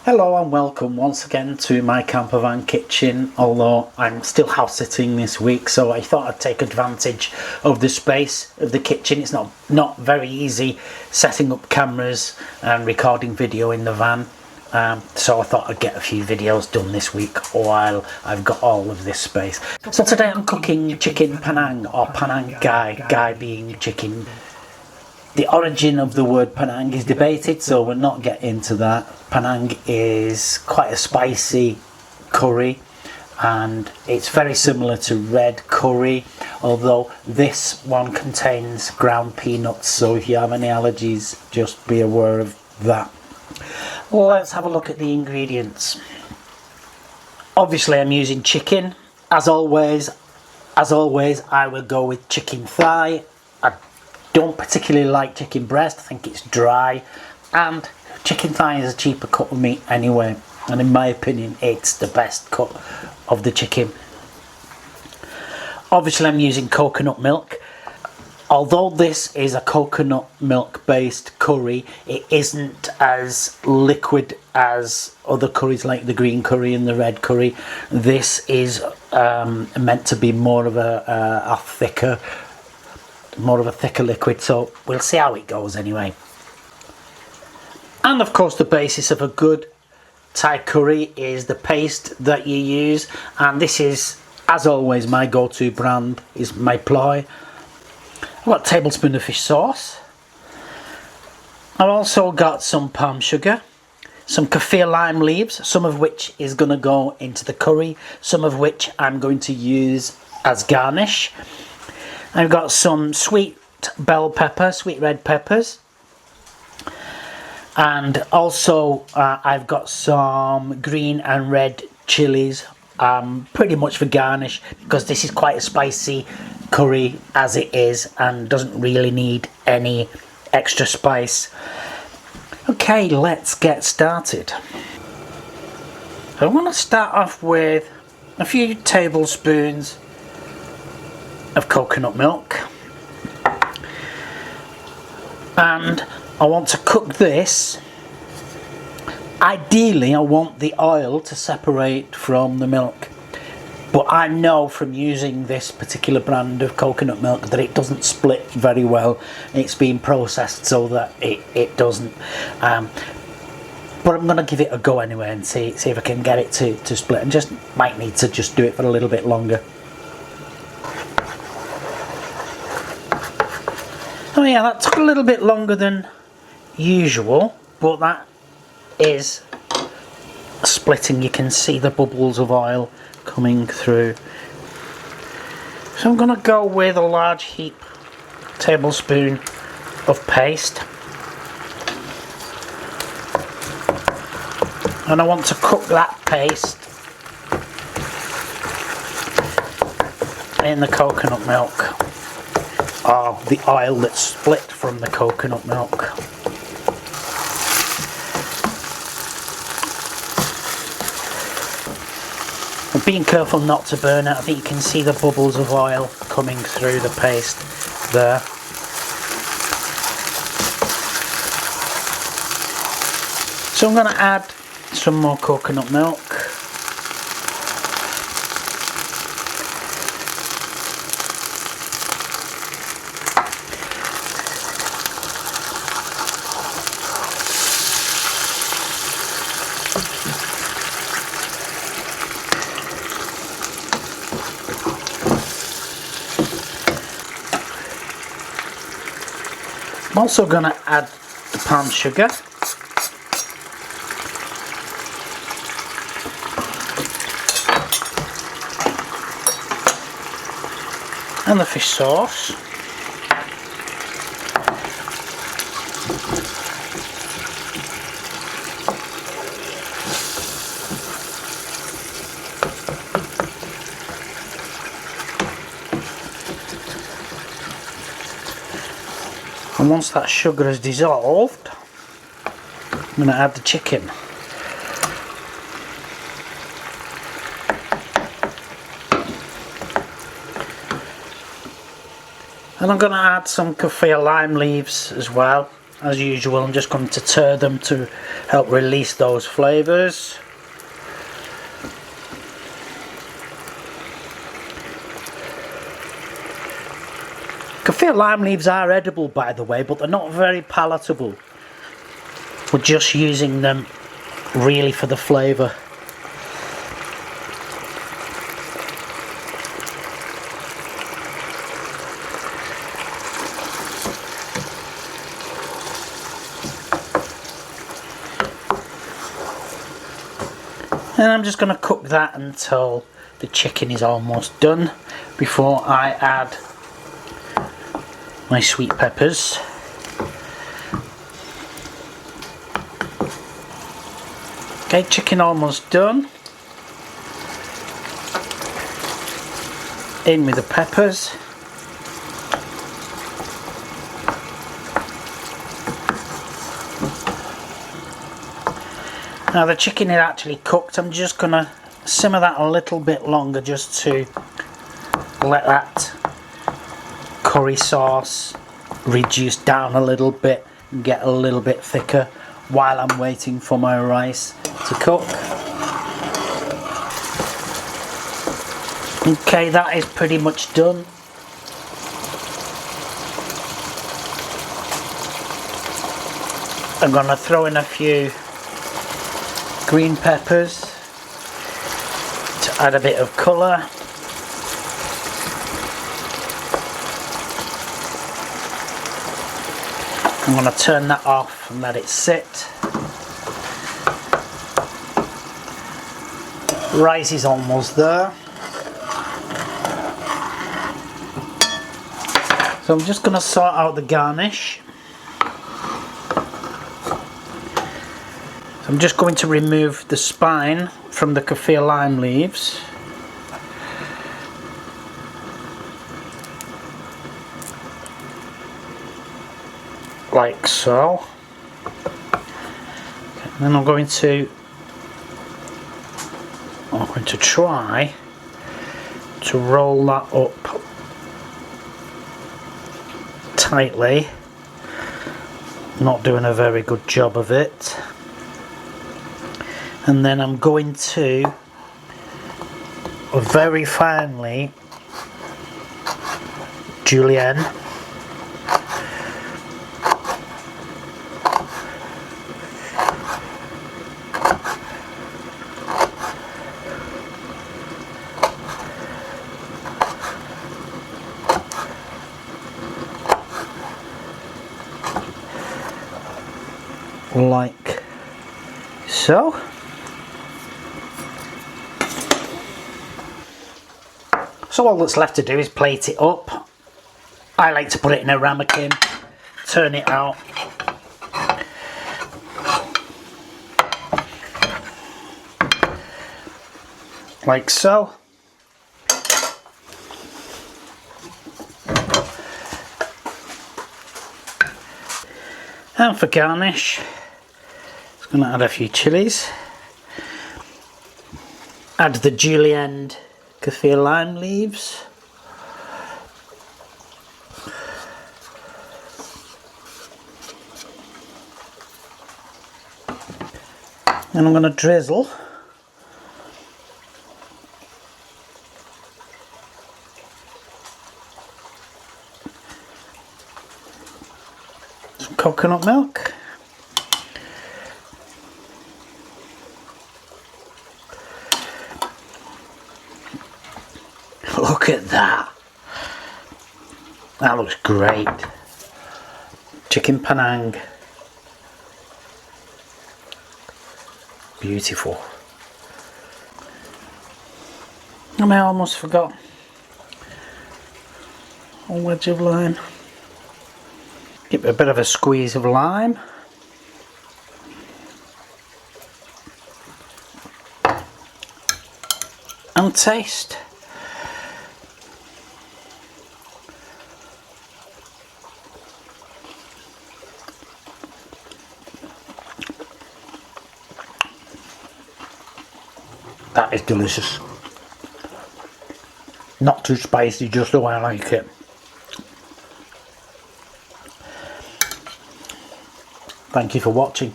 Hello and welcome once again to my Campervan kitchen, although I'm still house sitting this week, so I thought I'd take advantage of the space of the kitchen. It's not very easy setting up cameras and recording video in the van, so I thought I'd get a few videos done this week while I've got all of this space. So today I'm cooking Chicken Panang, or Panang Gai, Gai being chicken. The origin of the word Panang is debated, so we'll not get into that. Panang is quite a spicy curry, and it's very similar to red curry, although this one contains ground peanuts, so if you have any allergies, just be aware of that. Let's have a look at the ingredients. Obviously I'm using chicken. As always, I will go with chicken thigh. I don't particularly like chicken breast, I think it's dry, and chicken thigh is a cheaper cut of meat anyway, and in my opinion it's the best cut of the chicken. Obviously I'm using coconut milk. Although this is a coconut milk based curry, it isn't as liquid as other curries like the green curry and the red curry. This is meant to be more of a thicker liquid, so we'll see how it goes anyway. And of course the basis of a good Thai curry is the paste that you use, and this is, as always, my go-to brand is my ploy. I've got a tablespoon of fish sauce. I've also got some palm sugar, some Kaffir lime leaves, some of which is going to go into the curry, some of which I'm going to use as garnish. I've got some sweet bell pepper, sweet red peppers, and also I've got some green and red chilies, pretty much for garnish, because this is quite a spicy curry as it is and doesn't really need any extra spice. Okay, let's get started. I want to start off with a few tablespoons of coconut milk, and I want to cook this. Ideally I want the oil to separate from the milk, but I know from using this particular brand of coconut milk that it doesn't split very well. It's been processed so that it doesn't, but I'm going to give it a go anyway and see if I can get it to split, and just might need to just do it for a little bit longer. Oh yeah, that took a little bit longer than usual, but that is splitting. You can see the bubbles of oil coming through. So I'm going to go with a large tablespoon of paste, and I want to cook that paste in the coconut milk. The oil that's split from the coconut milk. I'm being careful not to burn it. I think you can see the bubbles of oil coming through the paste there. So I'm going to add some more coconut milk. I'm also going to add the palm sugar, and the fish sauce. And once that sugar is dissolved, I'm going to add the chicken. And I'm going to add some Kaffir lime leaves as well. as usual, I'm just going to stir them to help release those flavours. Kaffir lime leaves are edible, by the way, but they're not very palatable. We're just using them really for the flavour. And I'm just going to cook that until the chicken is almost done before I add my sweet peppers. Okay, chicken almost done. In with the peppers. Now the chicken is actually cooked. I'm just going to simmer that a little bit longer just to let that curry sauce reduce down a little bit and get a little bit thicker while I'm waiting for my rice to cook. Okay, that is pretty much done. I'm going to throw in a few green peppers to add a bit of colour. I'm going to turn that off and let it sit. Rice is almost there. So I'm just going to sort out the garnish. I'm just going to remove the spine from the kaffir lime leaves. Like so. Okay, then I'm going to try to roll that up tightly. Not doing a very good job of it. And then I'm going to very finely julienne like so. So all that's left to do is plate it up. I like to put it in a ramekin, turn it out. Like so. And for garnish, I'm going to add a few chilies. Add the julienne kaffir lime leaves. And I'm going to drizzle some coconut milk. Look at that. That looks great. Chicken Panang. Beautiful. And I almost forgot a wedge of lime. Give it a bit of a squeeze of lime. And taste. That is delicious. Not too spicy, just the way I like it. Thank you for watching.